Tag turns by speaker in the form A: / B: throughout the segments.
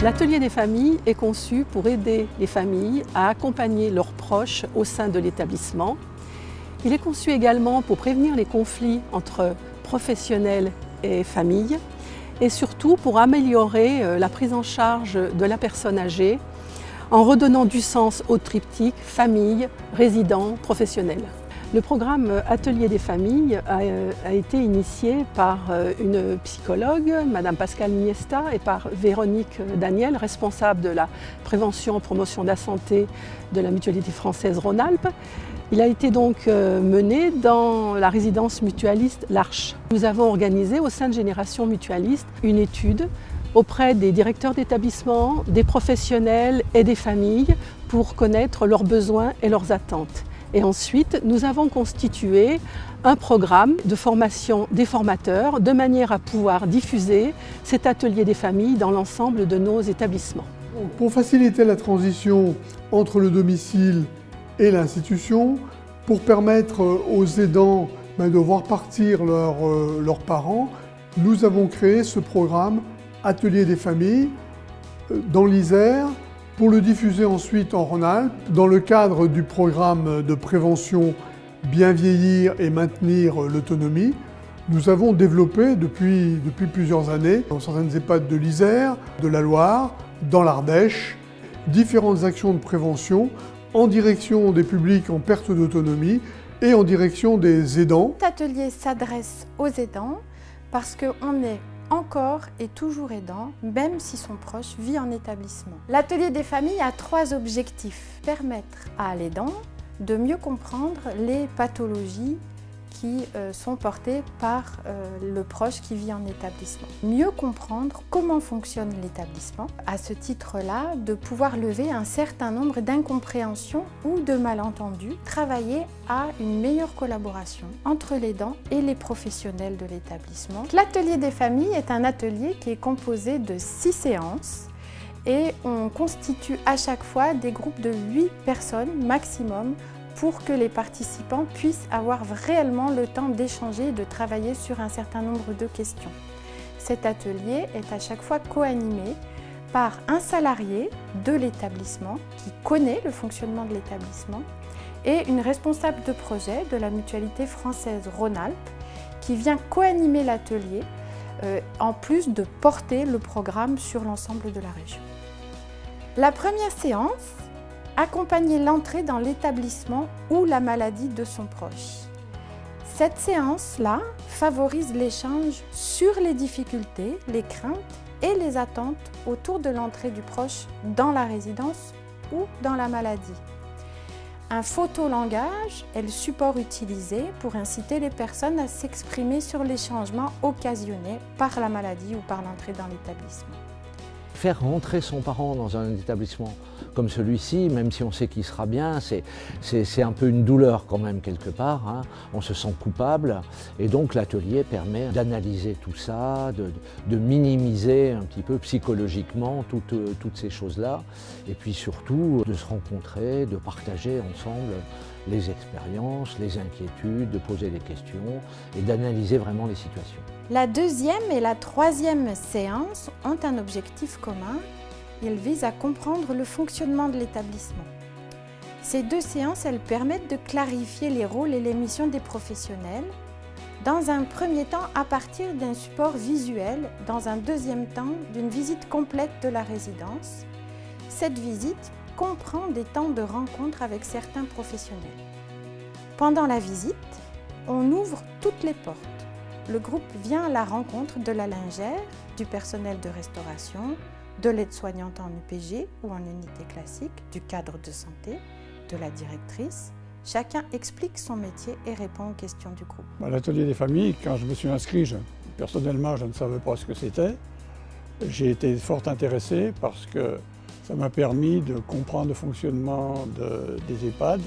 A: L'atelier des familles est conçu pour aider les familles à accompagner leurs proches au sein de l'établissement. Il est conçu également pour prévenir les conflits entre professionnels et familles et surtout pour améliorer la prise en charge de la personne âgée en redonnant du sens au triptyque famille, résident, professionnel. Le programme Atelier des familles a été initié par une psychologue, Madame Pascale Niesta, et par Véronique Daniel, responsable de la prévention et promotion de la santé de la Mutualité française Rhône-Alpes. Il a été donc mené dans la résidence mutualiste L'Arche. Nous avons organisé au sein de Génération Mutualiste une étude auprès des directeurs d'établissement, des professionnels et des familles pour connaître leurs besoins et leurs attentes. Et ensuite, nous avons constitué un programme de formation des formateurs de manière à pouvoir diffuser cet atelier des familles dans l'ensemble de nos établissements.
B: Pour faciliter la transition entre le domicile et l'institution, pour permettre aux aidants de voir partir leurs parents, nous avons créé ce programme Atelier des familles dans l'Isère, pour le diffuser ensuite en Rhône-Alpes, dans le cadre du programme de prévention Bien vieillir et maintenir l'autonomie. Nous avons développé depuis plusieurs années, dans certaines EHPAD de l'Isère, de la Loire, dans l'Ardèche, différentes actions de prévention en direction des publics en perte d'autonomie et en direction des aidants.
C: Cet atelier s'adresse aux aidants parce qu'on est encore et toujours aidant, même si son proche vit en établissement. L'atelier des familles a 3 objectifs. Permettre à l'aidant de mieux comprendre les pathologies qui sont portées par le proche qui vit en établissement. Mieux comprendre comment fonctionne l'établissement. À ce titre-là, de pouvoir lever un certain nombre d'incompréhensions ou de malentendus. Travailler à une meilleure collaboration entre l'aidant et les professionnels de l'établissement. L'atelier des familles est un atelier qui est composé de 6 séances et on constitue à chaque fois des groupes de 8 personnes maximum pour que les participants puissent avoir réellement le temps d'échanger et de travailler sur un certain nombre de questions. Cet atelier est à chaque fois co-animé par un salarié de l'établissement qui connaît le fonctionnement de l'établissement et une responsable de projet de la Mutualité française Rhône-Alpes qui vient co-animer l'atelier en plus de porter le programme sur l'ensemble de la région. La première séance accompagner l'entrée dans l'établissement ou la maladie de son proche. Cette séance-là favorise l'échange sur les difficultés, les craintes et les attentes autour de l'entrée du proche dans la résidence ou dans la maladie. Un photolangage est le support utilisé pour inciter les personnes à s'exprimer sur les changements occasionnés par la maladie ou par l'entrée dans l'établissement.
D: Faire rentrer son parent dans un établissement comme celui-ci, même si on sait qu'il sera bien, c'est un peu une douleur quand même quelque part, hein. On se sent coupable et donc l'atelier permet d'analyser tout ça, de minimiser un petit peu psychologiquement toutes ces choses-là et puis surtout de se rencontrer, de partager ensemble les expériences, les inquiétudes, de poser des questions et d'analyser vraiment les situations.
C: La deuxième et la troisième séance ont un objectif commun. Ils visent à comprendre le fonctionnement de l'établissement. Ces 2 séances, elles permettent de clarifier les rôles et les missions des professionnels. Dans un premier temps, à partir d'un support visuel, dans un deuxième temps, d'une visite complète de la résidence. Cette visite comprend des temps de rencontre avec certains professionnels. Pendant la visite, on ouvre toutes les portes. Le groupe vient à la rencontre de la lingère, du personnel de restauration, de l'aide-soignante en UPG ou en unité classique, du cadre de santé, de la directrice. Chacun explique son métier et répond aux questions du groupe.
E: À l'atelier des familles, quand je me suis inscrit, personnellement, je ne savais pas ce que c'était. J'ai été fort intéressé parce que ça m'a permis de comprendre le fonctionnement des EHPAD,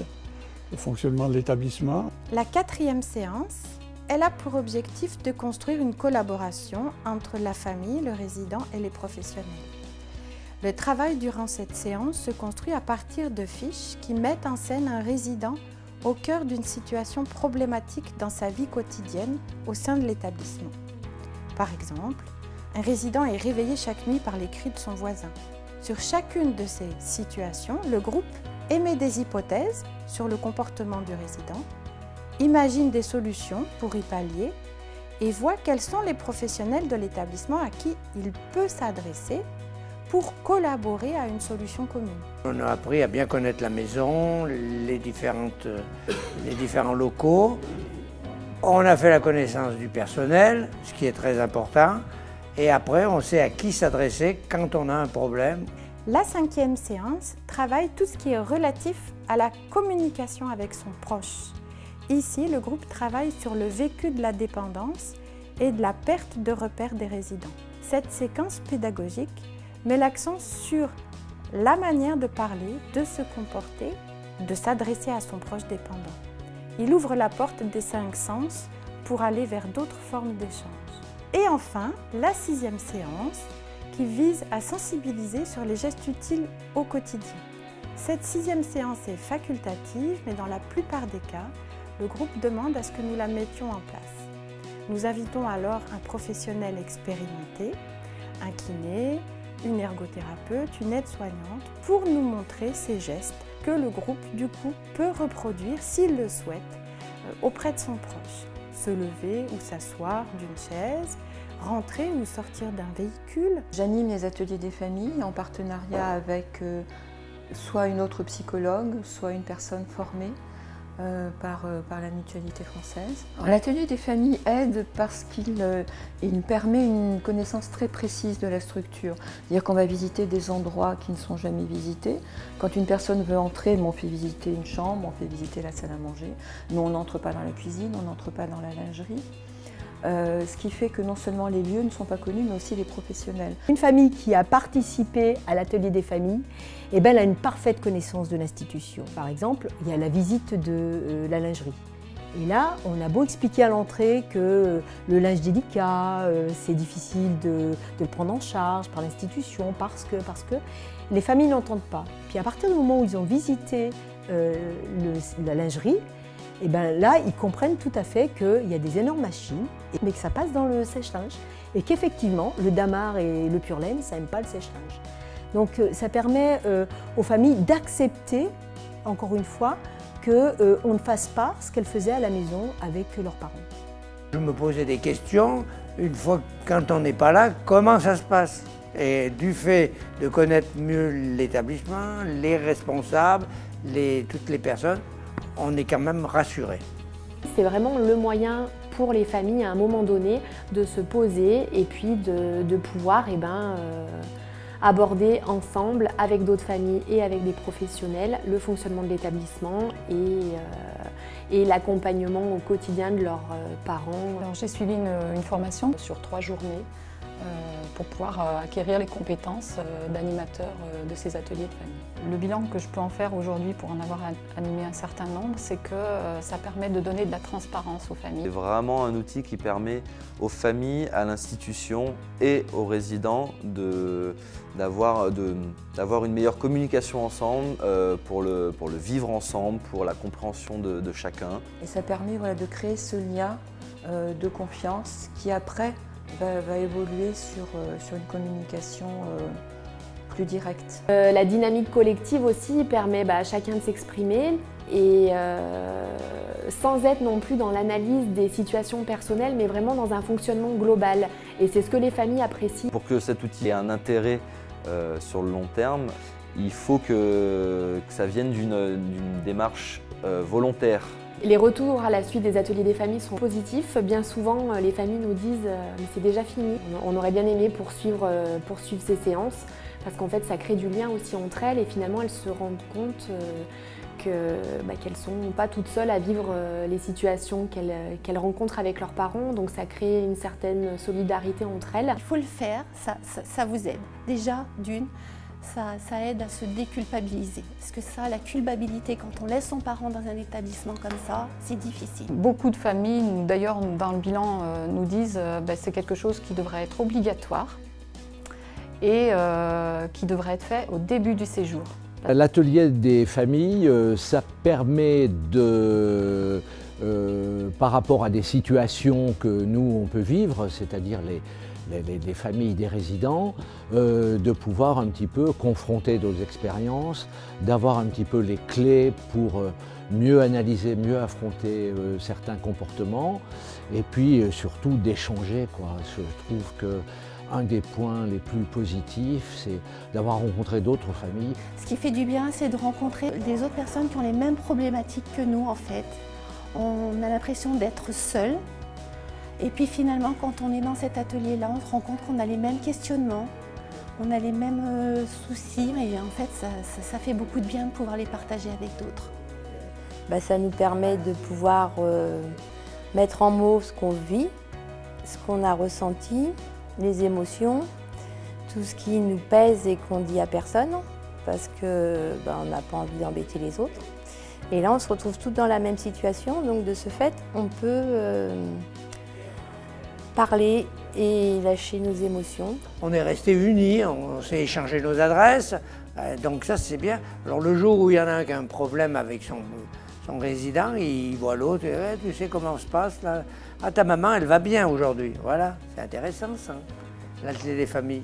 E: le fonctionnement de l'établissement.
C: La 4e séance, elle a pour objectif de construire une collaboration entre la famille, le résident et les professionnels. Le travail durant cette séance se construit à partir de fiches qui mettent en scène un résident au cœur d'une situation problématique dans sa vie quotidienne au sein de l'établissement. Par exemple, Un résident est réveillé chaque nuit par les cris de son voisin. Sur chacune de ces situations, le groupe émet des hypothèses sur le comportement du résident, imagine des solutions pour y pallier et voit quels sont les professionnels de l'établissement à qui il peut s'adresser pour collaborer à une solution commune.
F: On a appris à bien connaître la maison, les différents locaux. On a fait la connaissance du personnel, ce qui est très important. Et après, on sait à qui s'adresser quand on a un problème.
C: La 5e séance travaille tout ce qui est relatif à la communication avec son proche. Ici, le groupe travaille sur le vécu de la dépendance et de la perte de repères des résidents. Cette séquence pédagogique met l'accent sur la manière de parler, de se comporter, de s'adresser à son proche dépendant. Il ouvre la porte des 5 sens pour aller vers d'autres formes d'échange. Et enfin, la 6e séance qui vise à sensibiliser sur les gestes utiles au quotidien. Cette 6e séance est facultative, mais dans la plupart des cas, le groupe demande à ce que nous la mettions en place. Nous invitons alors un professionnel expérimenté, un kiné, une ergothérapeute, une aide-soignante, pour nous montrer ces gestes que le groupe, du coup, peut reproduire, s'il le souhaite, auprès de son proche. Se lever ou s'asseoir d'une chaise, rentrer ou sortir d'un véhicule.
G: J'anime les ateliers des familles en partenariat avec soit une autre psychologue, soit une personne formée par la Mutualité française. L'atelier des familles aide parce qu'il permet une connaissance très précise de la structure. C'est-à-dire qu'on va visiter des endroits qui ne sont jamais visités. Quand une personne veut entrer, on fait visiter une chambre, on fait visiter la salle à manger. Nous, on n'entre pas dans la cuisine, on n'entre pas dans la lingerie. Ce qui fait que non seulement les lieux ne sont pas connus, mais aussi les professionnels.
H: Une famille qui a participé à l'atelier des familles, elle a une parfaite connaissance de l'institution. Par exemple, il y a la visite de la lingerie. Et là, on a beau expliquer à l'entrée que le linge délicat, c'est difficile de le prendre en charge par l'institution parce que les familles n'entendent pas. Puis à partir du moment où ils ont visité la lingerie, et là, ils comprennent tout à fait qu'il y a des énormes machines, mais que ça passe dans le sèche-linge. Et qu'effectivement, le damar et le pur laine, ça n'aime pas le sèche-linge. Donc ça permet aux familles d'accepter, encore une fois, qu'on ne fasse pas ce qu'elles faisaient à la maison avec leurs parents.
F: Je me posais des questions, une fois quand on n'est pas là, comment ça se passe? Et du fait de connaître mieux l'établissement, les responsables, toutes les personnes, on est quand même rassuré.
I: C'est vraiment le moyen pour les familles à un moment donné de se poser et puis de pouvoir aborder ensemble avec d'autres familles et avec des professionnels le fonctionnement de l'établissement et l'accompagnement au quotidien de leurs parents.
J: Alors, j'ai suivi une formation sur 3 journées pour pouvoir acquérir les compétences d'animateur de ces ateliers de famille. Le bilan que je peux en faire aujourd'hui pour en avoir animé un certain nombre, c'est que ça permet de donner de la transparence aux familles.
K: C'est vraiment un outil qui permet aux familles, à l'institution et aux résidents d'avoir une meilleure communication ensemble pour le vivre ensemble, pour la compréhension de chacun.
G: Et ça permet de créer ce lien de confiance qui après va évoluer sur une communication plus directe.
I: La dynamique collective aussi permet à chacun de s'exprimer et sans être non plus dans l'analyse des situations personnelles, mais vraiment dans un fonctionnement global. Et c'est ce que les familles apprécient.
K: Pour que cet outil ait un intérêt sur le long terme, il faut que ça vienne d'une démarche volontaire.
I: Les retours à la suite des ateliers des familles sont positifs. Bien souvent, les familles nous disent « mais c'est déjà fini ». On aurait bien aimé poursuivre ces séances parce qu'en fait, ça crée du lien aussi entre elles et finalement, elles se rendent compte qu'elles ne sont pas toutes seules à vivre les situations qu'elles rencontrent avec leurs parents. Donc ça crée une certaine solidarité entre elles.
L: Il faut le faire, ça vous aide. Déjà, ça aide à se déculpabiliser. Parce que ça, la culpabilité, quand on laisse son parent dans un établissement comme ça, c'est difficile.
J: Beaucoup de familles, d'ailleurs dans le bilan, nous disent que c'est quelque chose qui devrait être obligatoire et qui devrait être fait au début du séjour.
D: L'atelier des familles, ça permet par rapport à des situations que nous on peut vivre, c'est-à-dire les familles des résidents, de pouvoir un petit peu confronter d'autres expériences, d'avoir un petit peu les clés pour mieux analyser, mieux affronter certains comportements, et puis surtout d'échanger, quoi. Je trouve que un des points les plus positifs, c'est d'avoir rencontré d'autres familles.
L: Ce qui fait du bien, c'est de rencontrer des autres personnes qui ont les mêmes problématiques que nous, en fait. On a l'impression d'être seul. Et puis finalement, quand on est dans cet atelier-là, on se rend compte qu'on a les mêmes questionnements, on a les mêmes soucis, et en fait, ça fait beaucoup de bien de pouvoir les partager avec d'autres.
M: Ça nous permet de pouvoir mettre en mots ce qu'on vit, ce qu'on a ressenti, les émotions, tout ce qui nous pèse et qu'on dit à personne, parce que on n'a pas envie d'embêter les autres. Et là, on se retrouve tous dans la même situation, donc de ce fait, on peut parler et lâcher nos émotions.
F: On est restés unis, on s'est échangé nos adresses, donc ça c'est bien. Alors le jour où il y en a un qui a un problème avec son résident, il voit l'autre, tu sais comment ça se passe là? Ah, ta maman elle va bien aujourd'hui, voilà, c'est intéressant ça, l'atelier des familles.